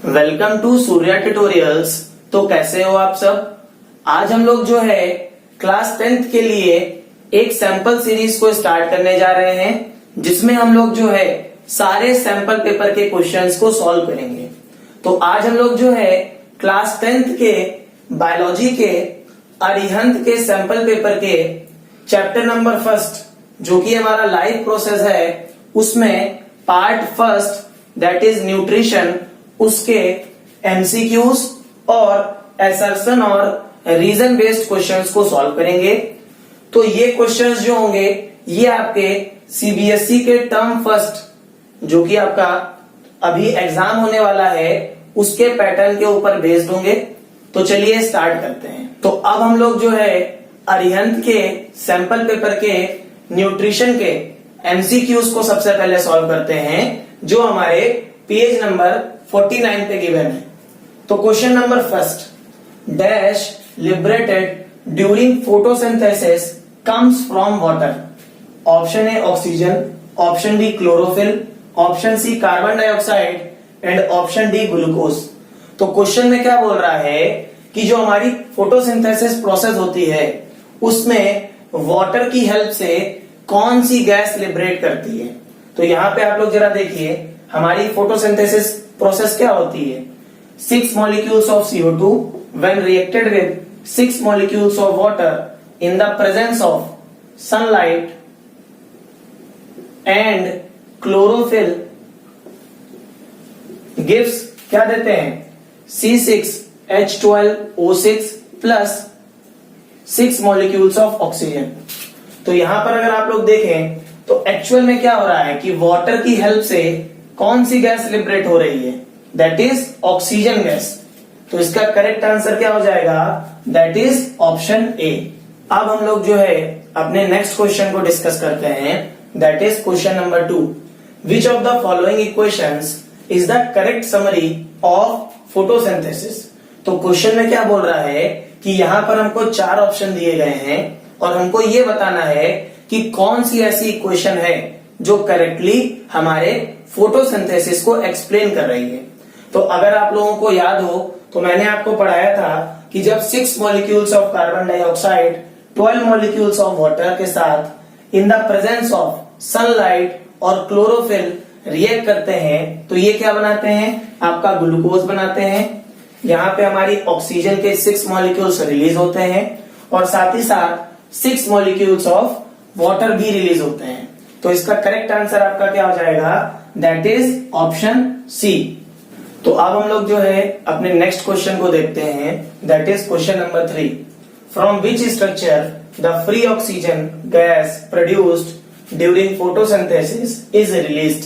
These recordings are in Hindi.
Welcome to Surya tutorials. तो कैसे हो आप सब। आज हम लोग जो है क्लास 10th के लिए एक सैंपल सीरीज को स्टार्ट करने जा रहे हैं, जिसमें हम लोग जो है सारे सैंपल पेपर के क्वेश्चंस को सॉल्व करेंगे। तो आज हम लोग जो है क्लास 10th के बायोलॉजी के अरिहंत के सैंपल पेपर के चैप्टर नंबर 1 जो कि हमारा लाइफ प्रोसेस है, उसमें पार्ट 1 दैट इज न्यूट्रिशन, उसके एमसीक्यूज और असर्शन और रीजन बेस्ड क्वेश्चंस को सॉल्व करेंगे। तो ये क्वेश्चंस जो होंगे ये आपके सीबीएसई के टर्म फर्स्ट जो कि आपका अभी एग्जाम होने वाला है उसके पैटर्न के ऊपर बेस्ड होंगे। तो चलिए स्टार्ट करते हैं। तो अब हम लोग जो है अरिहंत के सैंपल पेपर के न्यूट्रिशन के एमसीक्यूज को सबसे पहले सॉल्व करते हैं, जो हमारे पेज नंबर 49 पे गिवन है। तो question number 1, dash liberated during photosynthesis comes from water. Option A oxygen, option B chlorophyll, option C carbon dioxide and option D glucose. तो क्वेश्चन में क्या बोल रहा है कि जो हमारी फोटोसिंथेसिस प्रोसेस होती है उसमें वाटर की हेल्प से कौन सी गैस लिबरेट करती है। तो यहाँ पे आप लोग जरा देखिए, हमारी फोटोसिंथेसिस प्रोसेस क्या होती है। 6 molecules of CO2 when reacted with 6 molecules of water in the presence of sunlight and chlorophyll gives क्या देते हैं C6H12O6 plus 6 molecules of oxygen। तो यहां पर अगर आप लोग देखें तो एक्चुअल में क्या हो रहा है कि वाटर की हेल्प से कौन सी गैस लिबरेट हो रही है, दैट इज ऑक्सीजन गैस। तो इसका करेक्ट आंसर क्या हो जाएगा, दैट इज ऑप्शन ए। अब हम लोग जो है अपने नेक्स्ट क्वेश्चन को डिस्कस करते हैं, that is question number 2। Which of the following equations is the correct summary of photosynthesis. तो क्वेश्चन में क्या बोल रहा है कि यहां पर हमको 4 ऑप्शन दिए गए हैं और हमको ये बताना है कि कौन सी ऐसी इक्वेशन है जो करेक्टली हमारे फोटोसिंथेसिस को एक्सप्लेन कर रही है। तो अगर आप लोगों को याद हो तो मैंने आपको पढ़ाया था कि जब 6 molecules of carbon dioxide 12 molecules of water के साथ इन द प्रेजेंस ऑफ सनलाइट और क्लोरोफिल रिएक्ट करते हैं तो ये क्या बनाते हैं, आपका ग्लूकोज बनाते हैं। यहाँ पे हमारी ऑक्सीजन के 6 मॉलिक्यूल्स रिलीज होते हैं और साथ ही साथ 6 मॉलिक्यूल्स ऑफ वाटर भी रिलीज होते हैं। तो इसका करेक्ट आंसर आपका क्या हो जाएगा, दैट इज ऑप्शन सी। तो अब हम लोग जो है अपने नेक्स्ट क्वेश्चन को देखते हैं, that is question number 3। From which structure the free oxygen gas produced during photosynthesis is released.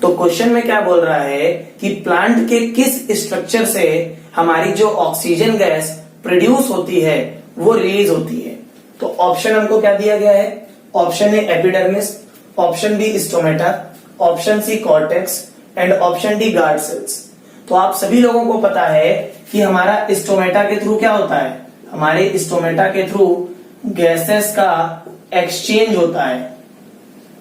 तो क्वेश्चन में क्या बोल रहा है कि प्लांट के किस स्ट्रक्चर से हमारी जो ऑक्सीजन गैस प्रोड्यूस होती है वो रिलीज होती है। तो ऑप्शन हमको क्या दिया गया है, option A epidermis, option B stomata, option C cortex and option D guard cells. तो आप सभी लोगों को पता है कि हमारा स्टोमेटा के थ्रू क्या होता है, हमारे स्टोमेटा के थ्रू गैसेस का एक्सचेंज होता है।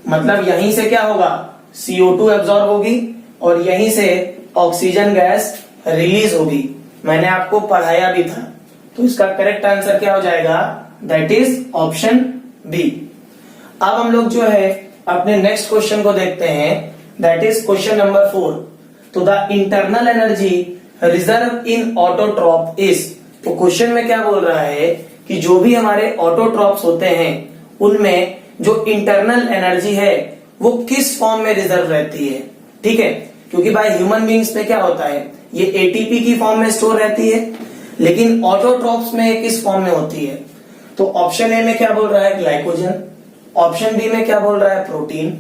मतलब यहीं से क्या होगा, CO2 एब्जॉर्ब होगी और यहीं से ऑक्सीजन गैस रिलीज होगी। मैंने आपको पढ़ाया भी था। तो इसका करेक्ट आंसर क्या हो जाएगा, दैट इज ऑप्शन बी। अब हम लोग जो है अपने नेक्स्ट क्वेश्चन को देखते हैं, दैट इज क्वेश्चन नंबर 4। तो the internal energy reserve in autotroph is. तो क्वेश्चन में क्या बोल रहा है कि जो भी हमारे ऑटोट्रॉप्स होते हैं उनमें जो इंटरनल एनर्जी है वो किस फॉर्म में रिजर्व रहती है। ठीक है, क्योंकि बाय ह्यूमन बींग्स में क्या होता है, ये एटीपी की फॉर्म में स्टोर रहती है, लेकिन ऑटोट्रॉप्स में किस फॉर्म में होती है। तो ऑप्शन ए में क्या बोल रहा है, ग्लाइकोजन, ऑप्शन बी में क्या बोल रहा है, प्रोटीन,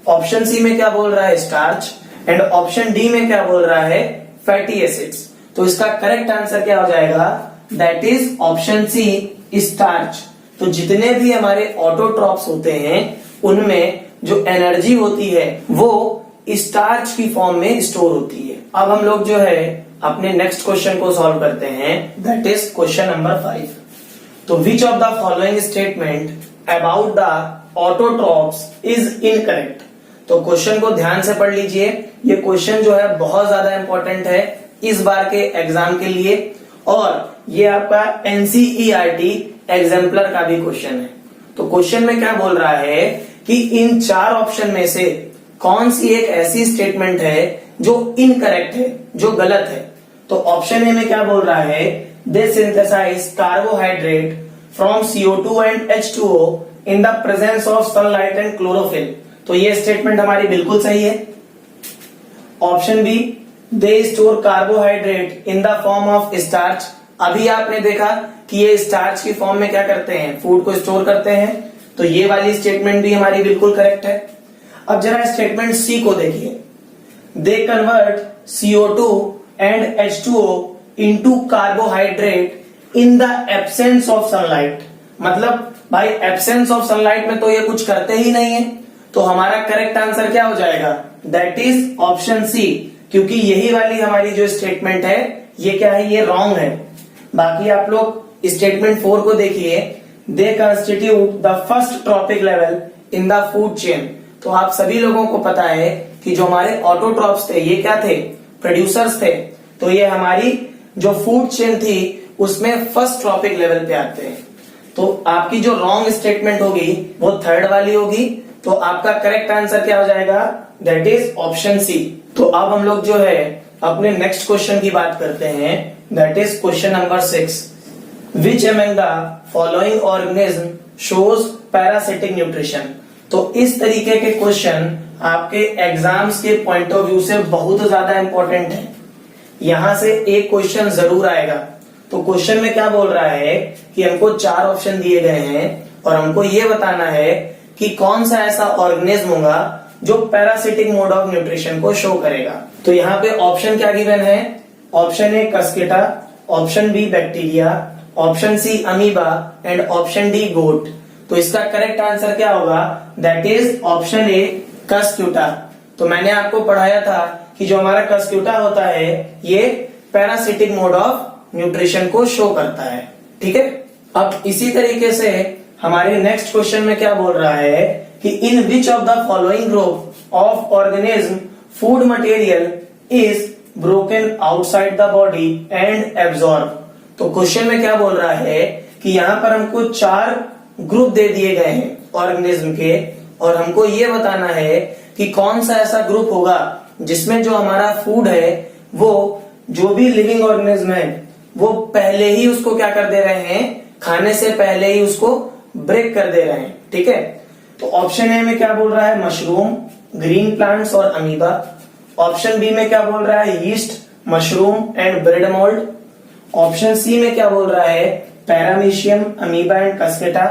ऑप्शन सी में क्या बोल रहा है, स्टार्च एंड ऑप्शन डी में क्या बोल रहा है, फैटी एसिड्स। तो इसका करेक्ट आंसर क्या हो जाएगा, that is option C, starch. तो जितने भी हमारे ऑटोट्रॉप्स होते हैं उनमें जो एनर्जी होती है वो स्टार्च की फॉर्म में स्टोर होती है। अब हम लोग जो है अपने नेक्स्ट क्वेश्चन को सॉल्व करते हैं, दैट इज क्वेश्चन नंबर 5। तो विच of the following statement about the autotrophs is incorrect. तो क्वेश्चन को ध्यान से पढ़ लीजिए, ये क्वेश्चन जो है बहुत ज्यादा इंपॉर्टेंट है इस बार के एग्जाम के लिए, और ये आपका एनसीईआरटी एग्जाम्पलर का भी क्वेश्चन है। तो क्वेश्चन में क्या बोल रहा है कि इन 4 ऑप्शन में से कौन सी एक ऐसी स्टेटमेंट है जो इनकरेक्ट है, जो गलत है। तो ऑप्शन ए में क्या बोल रहा है, they synthesise carbohydrate from CO2 and H2O in the presence of sunlight and chlorophyll. तो ये स्टेटमेंट हमारी बिल्कुल सही है। Option B, they store carbohydrate in the form of starch. अभी आपने देखा कि ये स्टार्च की फॉर्म में क्या करते हैं, फूड को स्टोर करते हैं। तो ये वाली स्टेटमेंट भी हमारी बिल्कुल करेक्ट है। अब जरा स्टेटमेंट सी को देखिए, they convert CO2 and H2O into carbohydrate in the absence of sunlight. मतलब भाई एब्सेंस ऑफ सनलाइट में तो ये कुछ करते ही नहीं है। तो हमारा करेक्ट आंसर क्या हो जाएगा, दैट इज ऑप्शन सी, क्योंकि यही वाली हमारी जो स्टेटमेंट है ये क्या है, ये रॉन्ग है। बाकी आप लोग स्टेटमेंट 4 को देखिए, दे constitute the first trophic level in the food chain. तो आप सभी लोगों को पता है कि जो हमारे ऑटोट्रॉप्स थे ये क्या थे, प्रोड्यूसर्स थे। तो ये हमारी जो फूड चेन थी उसमें फर्स्ट ट्रॉपिक लेवल पे आते हैं। तो आपकी जो रॉन्ग स्टेटमेंट होगी वो थर्ड वाली होगी। तो आपका करेक्ट आंसर क्या हो जाएगा, दैट इज ऑप्शन सी। तो अब हम लोग जो है अपने नेक्स्ट क्वेश्चन की बात करते हैं, that is question number 6। Which among the following organism shows parasitic nutrition. तो इस तरीके के क्वेश्चन आपके एग्जाम्स के पॉइंट ऑफ व्यू से बहुत ज्यादा इंपॉर्टेंट है। यहां से एक क्वेश्चन जरूर आएगा। तो क्वेश्चन में क्या बोल रहा है कि हमको 4 ऑप्शन दिए गए हैं और हमको ये बताना है कि कौन सा ऐसा ऑर्गेनिज्म होगा जो पैरासिटिक मोड ऑफ न्यूट्रिशन को शो करेगा। तो यहाँ पे ऑप्शन क्या गिवन है, option A Cuscuta, option B bacteria, option C amoeba and option D goat. तो इसका करेक्ट आंसर क्या होगा, that is option A Cuscuta. तो मैंने आपको पढ़ाया था कि जो हमारा कस्क्यूटा होता है ये पैरासिटिक मोड ऑफ न्यूट्रिशन को शो करता है। ठीक है, अब इसी तरीके से हमारे नेक्स्ट क्वेश्चन में क्या बोल रहा है कि in which of the following group of organism food material is broken outside the body and absorb. तो क्वेश्चन में क्या बोल रहा है कि यहाँ पर हमको 4 ग्रुप दे दिए गए हैं ऑर्गेनिज्म के, और हमको ये बताना है कि कौन सा ऐसा ग्रुप होगा जिसमें जो हमारा फूड है वो जो भी लिविंग ऑर्गेनिज्म है वो पहले ही उसको क्या कर दे रहे हैं, खाने से पहले ही उसको ब्रेक कर दे रहे हैं। ठीक है, तो ऑप्शन ए में क्या बोल रहा है, मशरूम, ग्रीन प्लांट्स और अमीबा। ऑप्शन बी में क्या बोल रहा है, yeast, mushroom and bread mould. Option C में क्या बोल रहा है, paramecium, amoeba and Cuscuta.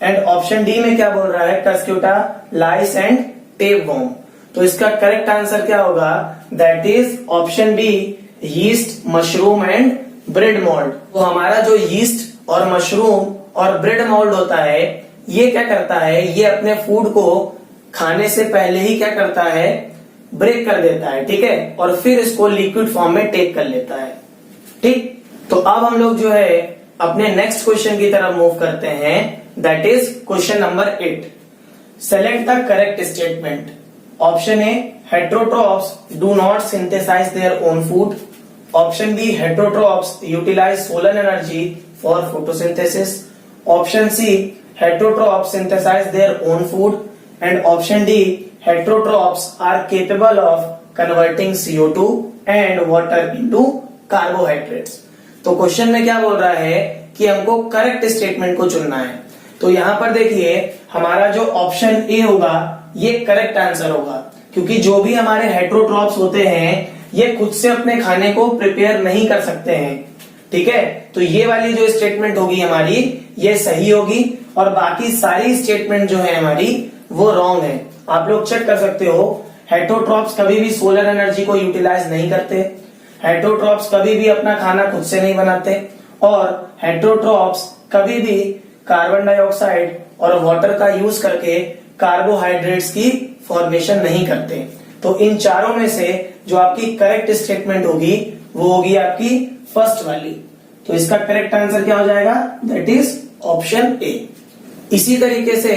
And option D में क्या बोल रहा है, कस्क्यूटा, लाइस एंड टेपवर्म। तो इसका करेक्ट आंसर क्या होगा, that is option B, yeast, mushroom and bread mould. तो हमारा जो यीस्ट और मशरूम और ब्रेड मोल्ड होता है ये क्या करता है, ये अपने फूड को खाने से पहले ही क्या करता है, ब्रेक कर देता है। ठीक है, और फिर इसको लिक्विड फॉर्म में टेक कर लेता है। ठीक, तो अब हम लोग जो है अपने नेक्स्ट क्वेश्चन की तरफ मूव करते हैं, that is question number 8। Select the correct statement. Option A, heterotrophs do not synthesise their own food. Option B, heterotrophs utilise solar energy for photosynthesis. Option C, heterotrophs synthesise their own food. And option D, heterotrophs are capable of converting CO2 and water into carbohydrates. तो क्वेश्चन में क्या बोल रहा है कि हमको करेक्ट स्टेटमेंट को चुनना है। तो यहां पर देखिए हमारा जो ऑप्शन ए होगा ये करेक्ट आंसर होगा, क्योंकि जो भी हमारे हेट्रोट्रॉप्स होते हैं ये खुद से अपने खाने को प्रिपेयर नहीं कर सकते हैं। ठीक है, तो ये वाली जो स्टेटमेंट होगी हमारी ये सही होगी, और बाकी सारी स्टेटमेंट जो है हमारी वो रॉन्ग है। आप लोग चेक कर सकते हो, हेट्रोट्रॉप्स कभी भी सोलर एनर्जी को यूटिलाइज नहीं करते, हेट्रोट्रॉप्स कभी भी अपना खाना खुद से नहीं बनाते, और हेट्रोट्रॉप्स कभी भी कार्बन डाइऑक्साइड और वाटर का यूज करके कार्बोहाइड्रेट्स की फॉर्मेशन नहीं करते। तो इन चारों में से जो आपकी करेक्ट स्टेटमेंट होगी वो होगी आपकी फर्स्ट वाली। तो इसका करेक्ट आंसर क्या हो जाएगा, दैट इज ऑप्शन ए। इसी तरीके से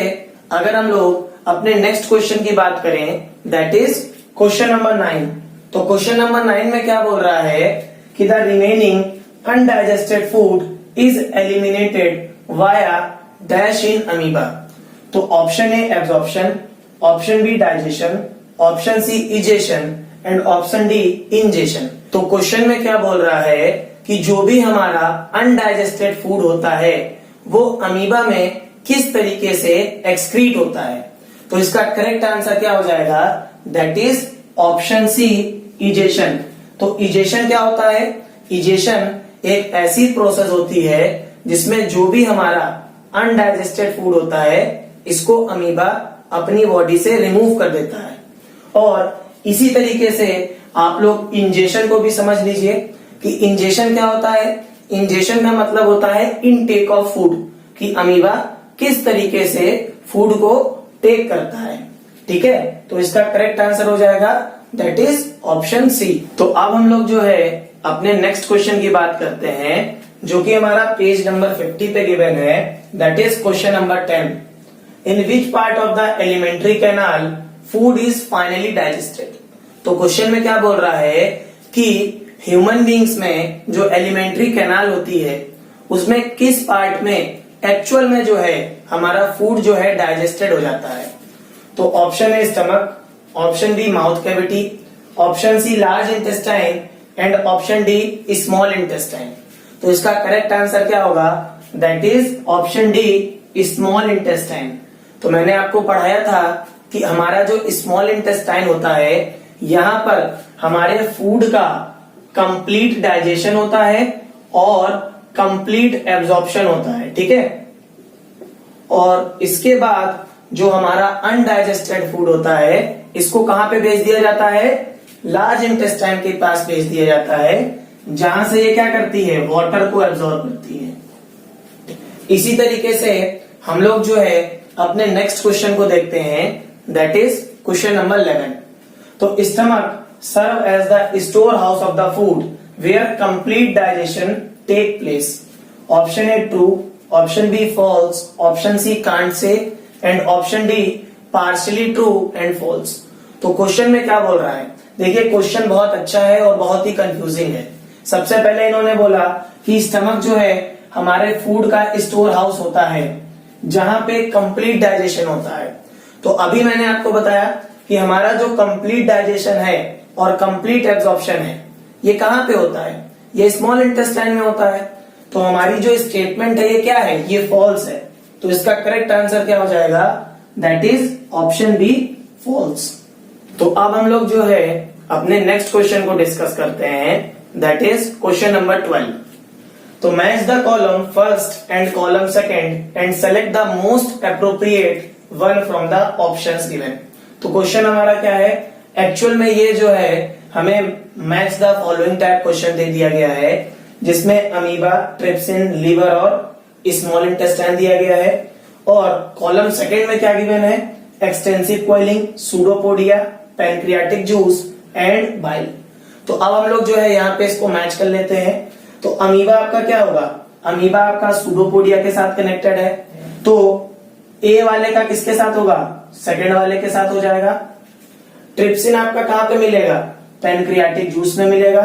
अगर हम लोग अपने नेक्स्ट क्वेश्चन की बात करें, दैट इज क्वेश्चन नंबर 9। तो क्वेश्चन नंबर 9 में क्या बोल रहा है कि the remaining undigested food is eliminated via dash in amoeba. तो option A absorption, option B digestion, option C egestion and option D ingestion. तो क्वेश्चन में क्या बोल रहा है कि जो भी हमारा अनडाइजेस्टेड फूड होता है वो अमीबा में किस तरीके से एक्सक्रीट होता है। तो इसका करेक्ट आंसर क्या हो जाएगा, that is option C egestion. तो इजेशन क्या होता है, इजेशन एक ऐसी प्रोसेस होती है जिसमें जो भी हमारा अनडाइजेस्टेड फूड होता है इसको अमीबा अपनी बॉडी से रिमूव कर देता है। और इसी तरीके से आप लोग इंजेशन को भी समझ लीजिए कि इंजेशन क्या होता है। इंजेशन का मतलब होता है इनटेक ऑफ फूड, कि अमीबा किस तरीके से फूड को टेक करता है। ठीक है, तो इसका करेक्ट आंसर हो जाएगा दैट इज ऑप्शन सी। तो अब हम लोग जो है अपने नेक्स्ट क्वेश्चन की बात करते हैं जो कि हमारा पेज नंबर 50 पे गिवन है, that is question number 10। In which part of the alimentary canal food is finally digested. तो क्वेश्चन में क्या बोल रहा है कि ह्यूमन बींग्स में जो एलिमेंट्री कैनाल होती है उसमें किस पार्ट में एक्चुअल में जो है हमारा फूड जो है डाइजेस्टेड हो जाता है। तो option A stomach, option B mouth cavity, option C large intestine and option D small intestine. तो इसका करेक्ट आंसर क्या होगा, that is option D small intestine. तो मैंने आपको पढ़ाया था कि हमारा जो स्मॉल इंटेस्टाइन होता है यहाँ पर हमारे फूड का कंप्लीट डाइजेशन होता है और कंप्लीट एब्जॉर्प्शन होता है। ठीक है, और इसके बाद जो हमारा अनडाइजेस्टेड फूड होता है इसको कहां पे भेज दिया जाता है, लार्ज इंटेस्टाइन के पास भेज दिया जाता है, जहां से ये क्या करती है, वाटर को एब्जॉर्ब करती है। इसी तरीके से हम लोग जो है अपने नेक्स्ट क्वेश्चन को देखते हैं, दैट इज क्वेश्चन नंबर 11। तो stomach serve as the store house of the food where complete digestion take place. Option A true, option B false, option C can't say and option D partially true and false. तो क्वेश्चन में क्या बोल रहा है, देखिए क्वेश्चन बहुत अच्छा है और बहुत ही कंफ्यूजिंग है। सबसे पहले इन्होंने बोला कि स्टमक जो है हमारे फूड का स्टोर हाउस होता है जहां पे कंप्लीट डाइजेशन होता है। तो अभी मैंने आपको बताया कि हमारा जो कंप्लीट डाइजेशन है और कंप्लीट एब्जॉर्प्शन है ये कहां पे होता है, ये स्मॉल इंटेस्टाइन में होता है। तो हमारी जो स्टेटमेंट है ये क्या है, ये फॉल्स है। तो इसका करेक्ट आंसर क्या हो जाएगा, that is option B false. तो अब हम लोग जो है अपने नेक्स्ट क्वेश्चन को डिस्कस करते हैं, दैट इज क्वेश्चन नंबर 12। तो match the column first and column second and select the most appropriate one from the options given. तो क्वेश्चन हमारा क्या है, एक्चुअल में ये जो है हमें match the following type question दे दिया गया है जिसमें अमीबा, ट्रिप्सिन, लीवर और स्मॉल इंटेस्टाइन दिया गया है। और कॉलम सेकंड में क्या गिवन है, extensive coiling, pseudopodia, pancreatic juice and bile. तो अब हम लोग जो है यहाँ पे इसको मैच कर लेते हैं। तो अमीबा आपका क्या होगा, अमीबा आपका सूडोपोडिया के साथ कनेक्टेड है, तो ए वाले का किसके साथ होगा, सेकंड वाले के साथ हो जाएगा। ट्रिप्सिन आपका कहां पे मिलेगा, पैनक्रियाटिक जूस में मिलेगा,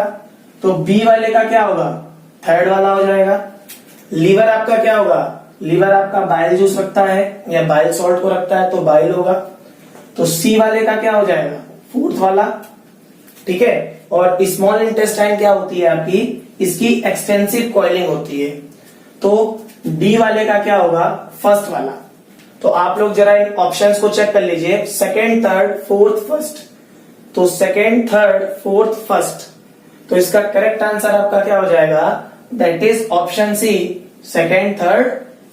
तो बी वाले का क्या होगा, थर्ड वाला हो जाएगा। लीवर आपका क्या होगा, लीवर आपका बाइल जूस रखता है या बाइल सॉल्ट को रखता है तो बाइल होगा। तो सी वाले का क्या हो जाएगा, फोर्थ वाला। ठीक है, और स्मॉल इंटेस्टाइन क्या होती है आपकी, इसकी एक्सटेंसिव कॉइलिंग होती है, तो डी वाले का क्या होगा, फर्स्ट वाला। तो आप लोग जरा इन ऑप्शंस को चेक कर लीजिए, सेकेंड, थर्ड, फोर्थ, फर्स्ट। तो सेकेंड, थर्ड, फोर्थ, फर्स्ट। तो इसका करेक्ट आंसर आपका क्या हो जाएगा, that is option C, second, third,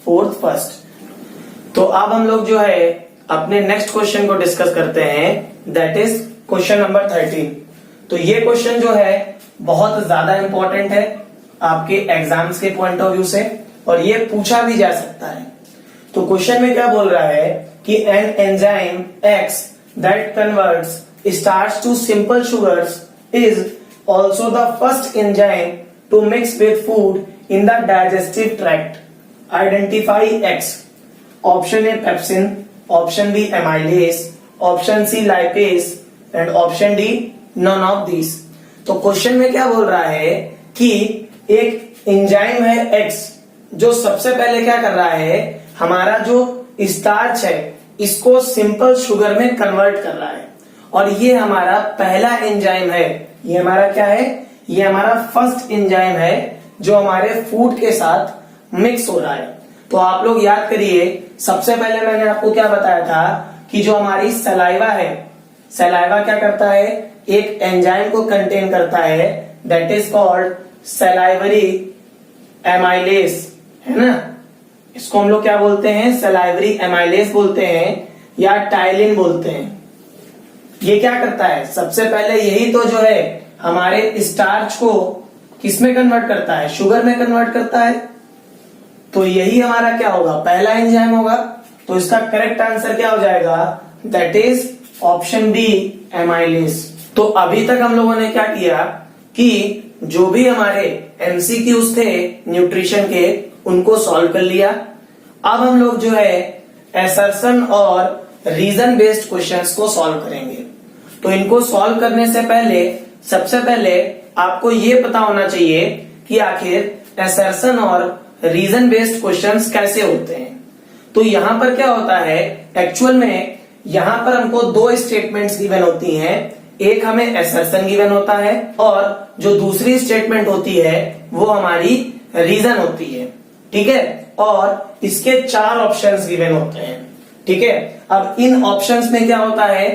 fourth, first. तो अब हम लोग जो है अपने नेक्स्ट क्वेश्चन को डिस्कस करते हैं, दैट इज क्वेश्चन नंबर 13। तो ये क्वेश्चन जो है बहुत ज्यादा इंपॉर्टेंट है आपके एग्जाम्स के पॉइंट ऑफ व्यू से और ये पूछा भी जा सकता है। तो क्वेश्चन में क्या बोल रहा है कि an enzyme X that converts starch to simple sugars is also the first enzyme to mix with food in the digestive tract, identify X. Option A pepsin, option B amylase, option C lipase and option D none of this. तो क्वेश्चन में क्या बोल रहा है कि एक एंजाइम है एक्स, जो सबसे पहले क्या कर रहा है, हमारा जो स्टार्च है इसको सिंपल शुगर में कन्वर्ट कर रहा है, और ये हमारा पहला एंजाइम है। ये हमारा क्या है, ये हमारा फर्स्ट एंजाइम है जो हमारे फूड के साथ मिक्स हो रहा है। तो आप लोग याद करिए, सबसे पहले मैंने आपको क्या बताया था कि जो हमारी सलाइवा है, सलाइवा क्या करता है, एक एंजाइम को कंटेन करता है, that is called salivary amylase, है ना। इसको हम लोग क्या बोलते हैं, सलाइवरी एमाइलेस बोलते हैं या टाइलिन बोलते हैं। ये क्या करता है, सबसे पहले यही तो जो है हमारे स्टार्च को किसमें कन्वर्ट करता है, शुगर में कन्वर्ट करता है। तो यही हमारा क्या होगा, पहला एंजाइम होगा। तो इसका करेक्ट आंसर क्या हो जाएगा, that is option B, amylase. तो अभी तक हम लोगों ने क्या किया कि जो भी हमारे एमसीक्यूज थे न्यूट्रिशन के, उनको सॉल्व कर लिया। अब हम लोग जो है असर्शन और रीजन बेस्ड क्वेश्चंस को सॉल्व करेंगे। तो इनको सॉल्व करने से पहले सबसे पहले आपको ये पता होना चाहिए कि आखिर असर्शन और रीजन बेस्ड क्वेश्चंस कैसे होते हैं। तो यहां पर क्या होता है, एक्चुअल में यहां पर हमको दो स्टेटमेंट्स गिवन होती हैं। एक हमें असर्शन गिवन होता है और जो दूसरी स्टेटमेंट होती है वो हमारी रीजन होती है, ठीक है। और इसके 4 ऑप्शंस गिवन होते हैं, ठीक है। अब इन ऑप्शंस में क्या होता है,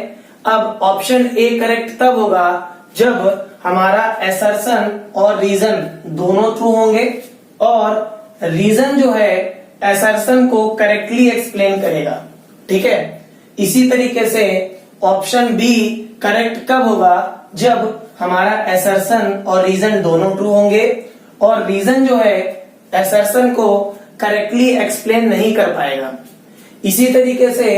अब ऑप्शन ए करेक्ट तब होगा जब हमारा असर्शन और रीजन दोनों ट्रू होंगे, और रीजन जो है असर्शन को करेक्टली एक्सप्लेन करेगा, ठीक है। इसी तरीके से ऑप्शन बी करेक्ट कब होगा, जब हमारा असर्शन और रीजन दोनों ट्रू होंगे, और रीजन जो है असर्शन को करेक्टली एक्सप्लेन नहीं कर पाएगा। इसी तरीके से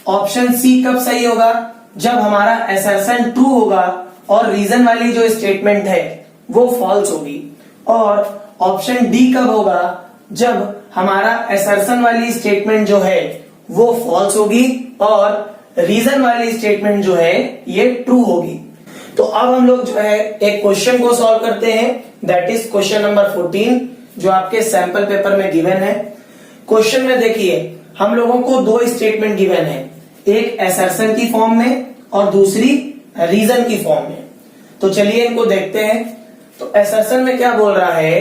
ऑप्शन सी कब सही होगा, जब हमारा असर्शन ट्रू होगा और रीजन वाली जो स्टेटमेंट है वो फॉल्स होगी। और ऑप्शन डी कब होगा, जब हमारा असर्शन वाली स्टेटमेंट जो है वो फॉल्स होगी और रीजन वाली स्टेटमेंट जो है ये ट्रू होगी। तो अब हम लोग जो है एक क्वेश्चन को सॉल्व करते हैं, दैट इज क्वेश्चन नंबर 14, जो आपके सैंपल पेपर में गिवन है। क्वेश्चन में देखिए हम लोगों को दो स्टेटमेंट गिवन है, एक असर्शन की फॉर्म में और दूसरी रीजन की फॉर्म में। तो चलिए इनको देखते हैं। तो असर्शन में क्या बोल रहा है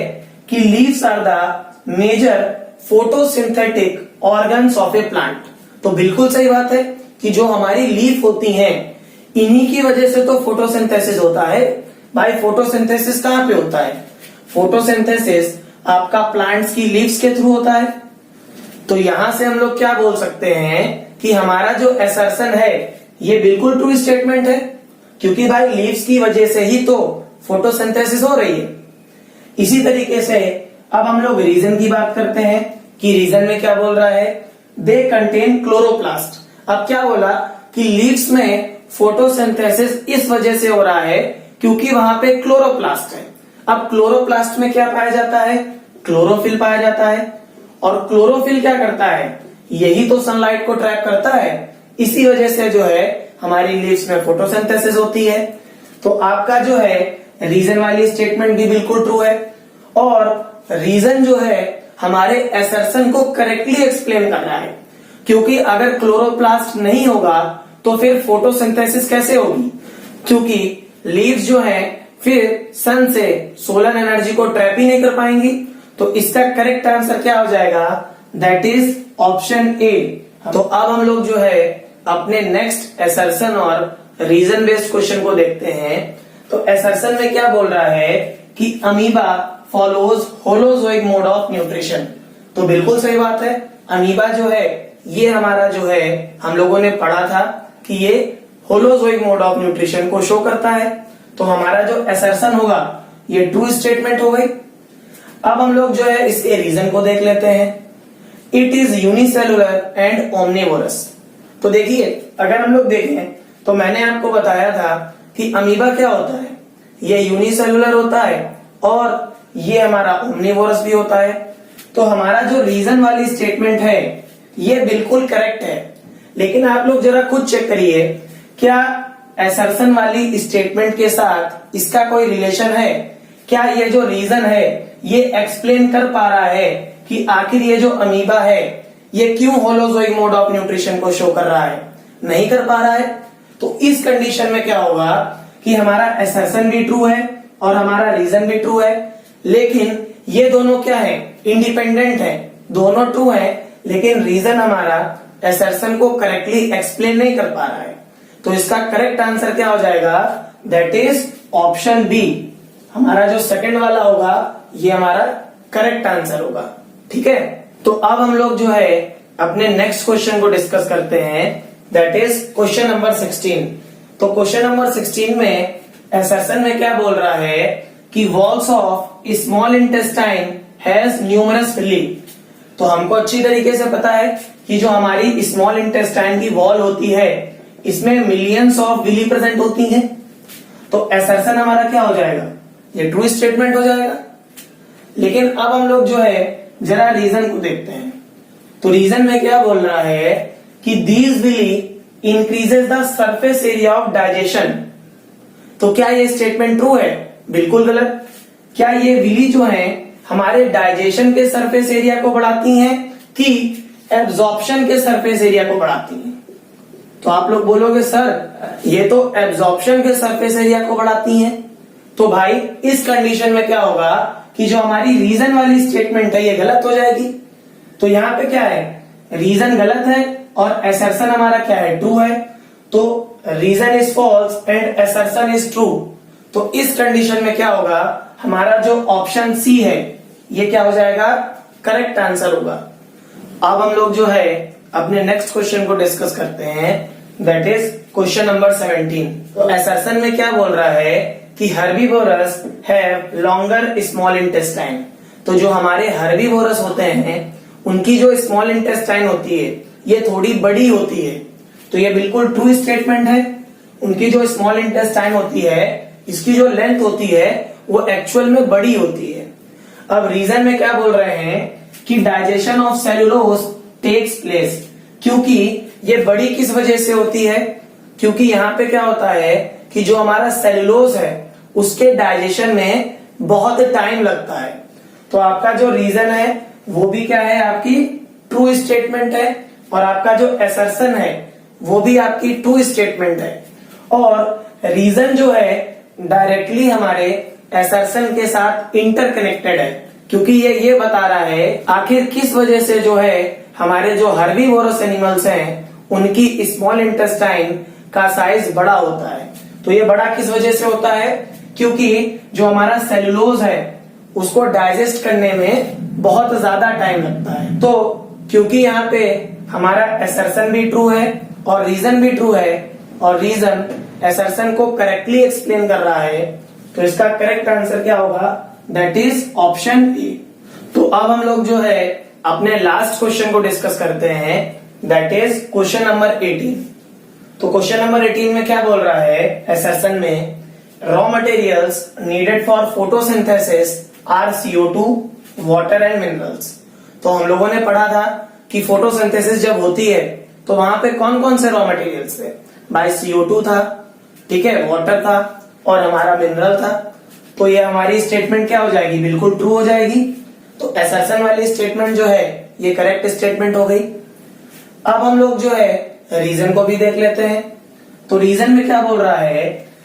कि leaves are the major photosynthetic organs of a plant. तो बिल्कुल सही बात है कि जो हमारी लीफ होती हैं, इन्हीं की वजह से तो फोटोसिंथेसिस होता है। भाई फोटोसिंथेसिस कहां पे होता है, फोटोसिंथेसिस आपका प्लांट्स की लीव्स के थ्रू होता है। तो यहां से हम लोग क्या बोल सकते हैं कि हमारा जो असर्शन है ये बिल्कुल ट्रू स्टेटमेंट है, क्योंकि भाई लीव्स की वजह से ही तो फोटोसिंथेसिस हो रही है। इसी तरीके से अब हम लोग रीजन की बात करते हैं कि रीजन में क्या बोल रहा है, दे कंटेन क्लोरोप्लास्ट। अब क्या बोला कि लीव्स में फोटोसिंथेसिस इस वजह से हो रहा है क्योंकि वहां पे क्लोरोप्लास्ट है। अब क्लोरोप्लास्ट में क्या पाया जाता है, क्लोरोफिल पाया जाता है। और क्लोरोफिल क्या करता है, यही तो सनलाइट को ट्रैप करता है। इसी वजह से जो है हमारी लीव्स में फोटोसिंथेसिस होती है। तो आपका जो है रीजन वाली स्टेटमेंट भी बिल्कुल ट्रू है, और रीजन जो है हमारे असर्शन को करेक्टली एक्सप्लेन कर रहा है, क्योंकि अगर क्लोरोप्लास्ट नहीं होगा तो फिर फोटोसिंथेसिस कैसे होगी, क्योंकि लीव्स जो है फिर सन से सोलर एनर्जी को ट्रैप ही नहीं कर पाएंगी। तो इसका करेक्ट आंसर क्या हो जाएगा, दैट इज ऑप्शन ए। तो अब हम लोग जो है अपने नेक्स्ट असर्शन और रीजन बेस्ड क्वेश्चन को देखते हैं। तो असर्शन में क्या बोल रहा है कि amoeba follows holozoic mode of nutrition. तो बिल्कुल सही बात है, अमीबा जो है ये हमारा जो है हम लोगों ने पढ़ा था कि ये होलोजोइक मोड ऑफ न्यूट्रिशन को शो करता है। तो हमारा जो असर्शन होगा ये ट्रू स्टेटमेंट हो गई। अब हम लोग जो है इसके रीजन को देख लेते हैं। It is unicellular and omnivorous. तो देखिए अगर हम लोग देखें तो मैंने आपको बताया था कि अमीबा क्या होता है, ये यूनिसेलुलर होता है और ये हमारा ओमनिवोरस भी होता है। तो हमारा जो रीजन वाली स्टेटमेंट है ये बिल्कुल करेक्ट है। लेकिन आप लोग जरा खुद चेक करिए, क्या असर्शन वाली स्टेटमेंट के साथ इसका कोई रिलेशन है? क्या ये जो रीजन है ये एक्सप्लेन कर पा रहा है कि आखिर ये जो अमीबा है ये क्यों होलोजोइक मोड ऑफ न्यूट्रिशन को शो कर रहा है? नहीं कर पा रहा है। तो इस कंडीशन में क्या होगा कि हमारा असर्शन भी ट्रू है और हमारा रीजन भी ट्रू है, लेकिन ये दोनों क्या है? इंडिपेंडेंट है, दोनों ट्रू है, लेकिन रीजन हमारा असर्शन को करेक्टली एक्सप्लेन नहीं कर पा रहा है। तो इसका करेक्ट आंसर क्या हो जाएगा? That is option B. हमारा जो सेकंड वाला होगा ये हमारा करेक्ट आंसर होगा। ठीक है, तो अब हम लोग जो है अपने नेक्स्ट क्वेश्चन को डिस्कस करते हैं, दैट इज क्वेश्चन नंबर 16। तो क्वेश्चन नंबर 16 में असर्शन में क्या बोल रहा है कि walls of small intestine has numerous villi. तो हमको अच्छी तरीके से पता है कि जो हमारी स्मॉल इंटेस्टाइन की वॉल होती है इसमें मिलियंस ऑफ विली प्रेजेंट होती हैं। तो असर्शन हमारा क्या हो जाएगा? ये ट्रू स्टेटमेंट हो जाएगा। लेकिन अब हम लोग जो है जरा रीजन को देखते हैं। तो रीजन में क्या बोल रहा है कि these villi increases the surface area of digestion. तो क्या ये स्टेटमेंट ट्रू है? बिल्कुल गलत। क्या ये विली जो है हमारे डाइजेशन के सरफेस एरिया को बढ़ाती हैं कि एब्जॉर्प्शन के सरफेस एरिया को बढ़ाती हैं? तो आप लोग बोलोगे सर ये तो एब्जॉर्प्शन के सरफेस एरिया को बढ़ाती हैं। तो भाई इस कंडीशन में क्या होगा कि जो हमारी रीजन वाली स्टेटमेंट है ये गलत हो जाएगी। तो यहाँ पे क्या है? रीजन गलत है और असर्शन हमारा क्या है? ट्रू है। तो reason is false and assertion is true. तो इस कंडीशन में क्या होगा? हमारा जो ऑप्शन सी है ये क्या हो जाएगा? करेक्ट आंसर होगा। अब हम लोग जो है अपने नेक्स्ट क्वेश्चन को डिस्कस करते हैं, दैट इज क्वेश्चन नंबर 17। तो असर्शन में क्या बोल रहा है कि herbivores have longer small intestine. तो जो हमारे हर्बीवोरस होते हैं उनकी जो स्मॉल इंटेस्टाइन होती है ये थोड़ी बड़ी होती है। तो ये बिल्कुल ट्रू स्टेटमेंट है। उनकी जो स्मॉल इंटेस्टाइन होती है इसकी जो लेंथ होती है वो एक्चुअल में बड़ी होती है। अब रीजन में क्या बोल रहे हैं कि digestion of cellulose takes place. क्योंकि ये बड़ी किस वजह से होती है? क्योंकि यहाँ पे क्या होता है कि जो हमारा सेलुलोज है उसके डाइजेशन में बहुत टाइम लगता है। तो आपका जो रीजन है वो भी क्या है? आपकी ट्रू स्टेटमेंट है। और आपका जो असर्शन है वो भी आपकी ट्रू स्टेटमेंट है। और रीजन जो है डायरेक्टली हमारे असर्शन के साथ इंटरकनेक्टेड है, क्योंकि ये बता रहा है आखिर किस वजह से जो है हमारे जो हर्बीवोरस एनिमल्स हैं उनकी स्मॉल इंटेस्टाइन का साइज बड़ा होता है। तो ये बड़ा किस वजह से होता है? क्योंकि जो हमारा सेलुलोज है उसको डाइजेस्ट करने में बहुत ज्यादा टाइम लगता है। तो क्योंकि यहाँ पे हमारा असर्शन भी ट्रू है और रीजन भी ट्रू है और रीजन असर्शन को करेक्टली एक्सप्लेन कर रहा है, तो इसका करेक्ट आंसर क्या होगा? दैट इज ऑप्शन ए। तो अब हम लोग जो है अपने लास्ट क्वेश्चन को डिस्कस करते हैं, दैट इज क्वेश्चन नंबर 18। तो क्वेश्चन नंबर 18 में क्या बोल रहा है? असर्शन में raw materials needed for photosynthesis are CO2, water and minerals. तो हम लोगों ने पढ़ा था कि फोटोसिंथेसिस जब होती है तो वहां पे कौन कौन से रॉ मटेरियल्स थे? भाई CO2 था, ठीक है, वाटर था और हमारा मिनरल था। तो ये हमारी स्टेटमेंट क्या हो जाएगी? बिल्कुल ट्रू हो जाएगी। तो असर्शन वाली स्टेटमेंट जो है ये करेक्ट स्टेटमेंट हो गई। अब हम लोग जो है रीजन को भी देख लेते हैं। तो रीजन में क्या बोल रहा है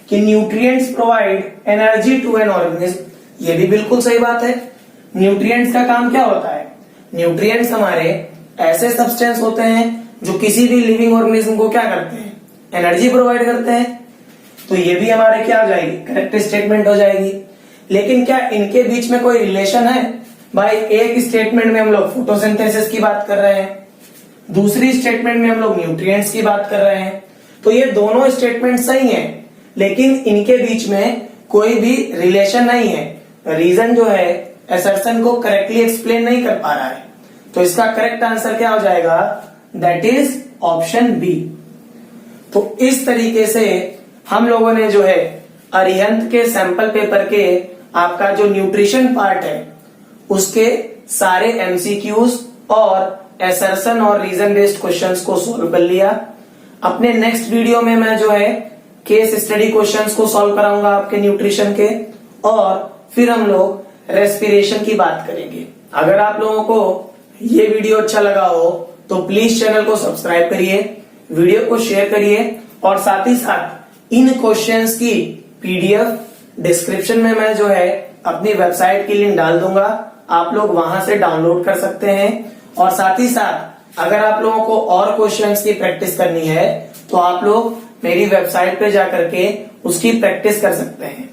कि nutrients provide energy to an organism. ये भी बिल्कुल सही बात है। न्यूट्रिएंट्स का काम क्या होता है? न्यूट्रिएंट्स हमारे ऐसे सब्सटेंस होते हैं जो किसी भी लिविंग ऑर्गेनिज्म को क्या करते हैं? एनर्जी प्रोवाइड करते हैं। तो ये भी हमारे क्या हो जाएगी? करेक्ट स्टेटमेंट हो जाएगी। लेकिन क्या इनके बीच में कोई रिलेशन है? भाई एक स्टेटमेंट में हम लोग फोटोसिंथेसिस की बात कर रहे हैं, दूसरी स्टेटमेंट में हम लोग न्यूट्रिएंट्स की बात कर रहे हैं। तो ये दोनों स्टेटमेंट सही हैं, लेकिन इनके बीच में कोई भी रिलेशन नहीं है। रीजन जो है असर्शन को करेक्टली एक्सप्लेन नहीं कर पा रहा है। तो इसका करेक्ट आंसर क्या हो जाएगा? That is option B. तो इस तरीके से हम लोगों ने जो है अरिहंत के सैंपल पेपर के आपका जो न्यूट्रिशन पार्ट है उसके सारे MCQs और असर्शन और रीजन बेस्ड क्वेश्चंस को सोल्व कर लिया। अपने नेक्स्ट वीडियो में मैं जो है केस स्टडी क्वेश्चंस को सॉल्व कराऊंगा आपके न्यूट्रिशन के, और फिर हम लोग रेस्पिरेशन की बात करेंगे। अगर आप लोगों को ये वीडियो अच्छा लगा हो तो प्लीज चैनल को सब्सक्राइब करिए, वीडियो को शेयर करिए, और साथ ही साथ इन क्वेश्चंस की पीडीएफ डिस्क्रिप्शन में मैं जो है अपनी वेबसाइट की लिंक डाल दूंगा, आप लोग वहां से डाउनलोड कर सकते हैं। और साथ ही साथ अगर आप लोगों को और क्वेश्चंस की प्रैक्टिस करनी है तो आप लोग मेरी वेबसाइट पे जाकर के उसकी प्रैक्टिस कर सकते हैं।